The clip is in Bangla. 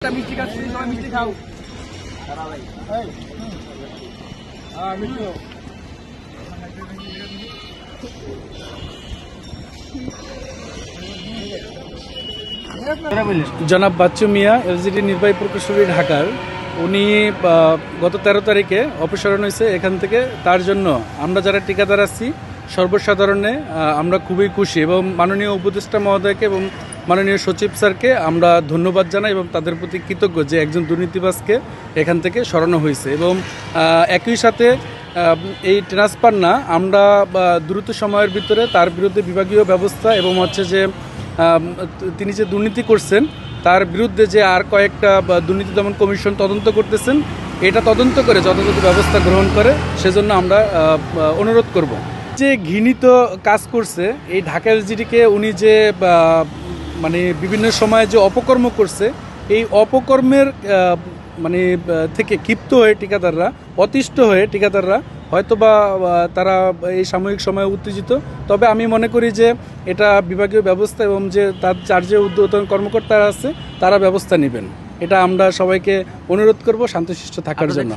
একটা মিষ্টি খাচ্ছি, সবাই মিষ্টি খাও। মিষ্টি খাও। জনাব বাচ্চু মিয়া এলজিডি নির্বাহী প্রকৌশলী ঢাকার উনি গত 13 তারিখে অপসারণ হয়েছে এখান থেকে। তার জন্য আমরা যারা ঠিকাদার আছি সর্বসাধারণে আমরা খুবই খুশি এবং মাননীয় উপদেষ্টা মহোদয়কে এবং মাননীয় সচিব স্যারকে আমরা ধন্যবাদ জানাই এবং তাদের প্রতি কৃতজ্ঞ যে একজন দুর্নীতিবাজকে এখান থেকে সরানো হয়েছে। এবং একই সাথে এই ট্রান্সফার না, আমরা দ্রুত সময়ের ভিতরে তার বিরুদ্ধে বিভাগীয় ব্যবস্থা এবং হচ্ছে যে তিনি যে দুর্নীতি করছেন তার বিরুদ্ধে যে আর কয়েকটা দুর্নীতি দমন কমিশন তদন্ত করতেছেন, এটা তদন্ত করে যথাযথ ব্যবস্থা গ্রহণ করে সেজন্য আমরা অনুরোধ করব। যে ঘৃণিত কাজ করছে এই ঢাকা এলজিডিকে, উনি যে মানে বিভিন্ন সময়ে যে অপকর্ম করছে, এই অপকর্মের মানে থেকে ক্ষিপ্ত হয়ে ঠিকাদাররা, অতিষ্ঠ হয়ে ঠিকাদাররা হয়তোবা তারা এই সাময়িক সময়ে উত্তেজিত। তবে আমি মনে করি যে এটা বিভাগীয় ব্যবস্থা এবং যে তার যার যে ঊর্ধ্বতন কর্মকর্তারা আছে তারা ব্যবস্থা নেবেন। এটা আমরা সবাইকে অনুরোধ করব শান্তশিষ্ট থাকার জন্য।